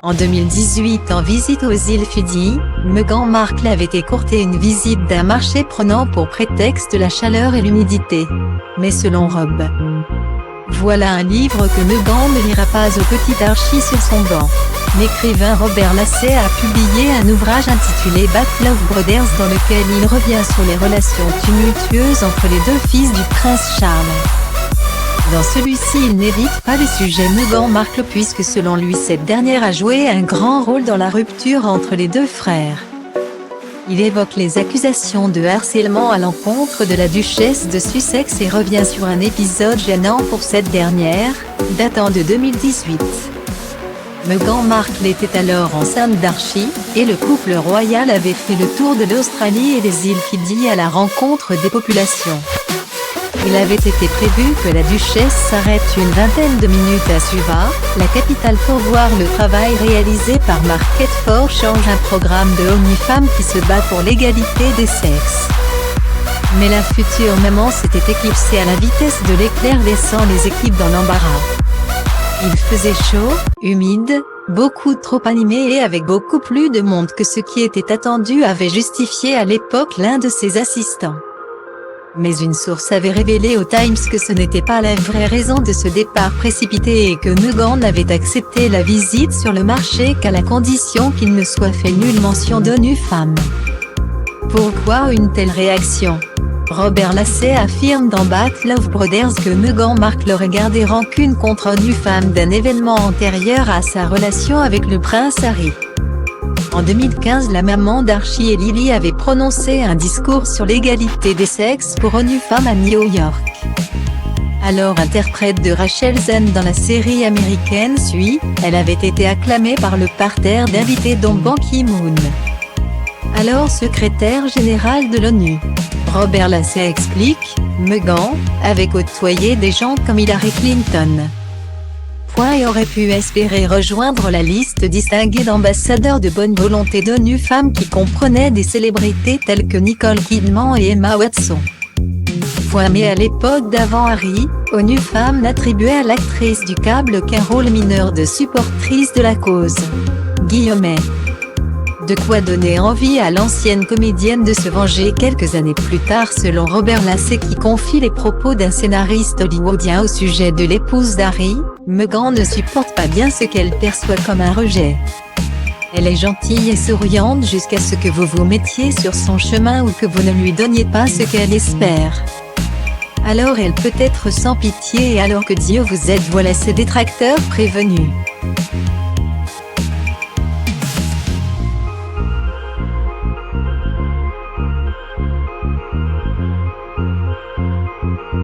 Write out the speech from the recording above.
En 2018, en visite aux îles Fidji, Meghan Markle avait écourté une visite d'un marché prenant pour prétexte la chaleur et l'humidité. Mais selon Rob, voilà un livre que Meghan ne lira pas au petit Archie sur son banc. L'écrivain Robert Lassay a publié un ouvrage intitulé Back Love Brothers dans lequel il revient sur les relations tumultueuses entre les deux fils du prince Charles. Dans celui-ci, il n'évite pas le sujet Meghan Markle puisque selon lui cette dernière a joué un grand rôle dans la rupture entre les deux frères. Il évoque les accusations de harcèlement à l'encontre de la duchesse de Sussex et revient sur un épisode gênant pour cette dernière, datant de 2018. Meghan Markle était alors enceinte d'Archie, et le couple royal avait fait le tour de l'Australie et des îles Fidji à la rencontre des populations. Il avait été prévu que la duchesse s'arrête une vingtaine de minutes à Suva, la capitale pour voir le travail réalisé par Mark Ketford change un programme de ONU Femmes qui se bat pour l'égalité des sexes. Mais la future maman s'était éclipsée à la vitesse de l'éclair laissant les équipes dans l'embarras. Il faisait chaud, humide, beaucoup trop animé et avec beaucoup plus de monde que ce qui était attendu avait justifié à l'époque l'un de ses assistants. Mais une source avait révélé au Times que ce n'était pas la vraie raison de ce départ précipité et que Meghan n'avait accepté la visite sur le marché qu'à la condition qu'il ne soit fait nulle mention d'ONU Femmes. Pourquoi une telle réaction ? Robert Lassay affirme dans Back Love Brothers que Meghan Markle aurait gardé rancune contre ONU Femmes d'un événement antérieur à sa relation avec le prince Harry. En 2015, la maman d'Archie et Lily avait prononcé un discours sur l'égalité des sexes pour ONU Femmes à New York. Alors interprète de Rachel Zen dans la série américaine Suis, elle avait été acclamée par le parterre d'invités dont Ban Ki-moon, alors secrétaire général de l'ONU. Robert Lassay explique, Meghan avait côtoyé des gens comme Hillary Clinton. Et aurait pu espérer rejoindre la liste distinguée d'ambassadeurs de bonne volonté d'ONU Femmes qui comprenait des célébrités telles que Nicole Kidman et Emma Watson. Mais à l'époque d'avant Harry, ONU Femmes n'attribuait à l'actrice du câble qu'un rôle mineur de supportrice de la cause. De quoi donner envie à l'ancienne comédienne de se venger quelques années plus tard selon Robert Lassay qui confie les propos d'un scénariste hollywoodien au sujet de l'épouse d'Harry, Meghan ne supporte pas bien ce qu'elle perçoit comme un rejet. Elle est gentille et souriante jusqu'à ce que vous vous mettiez sur son chemin ou que vous ne lui donniez pas ce qu'elle espère. Alors elle peut être sans pitié et alors que Dieu vous aide, voilà ses détracteurs prévenus.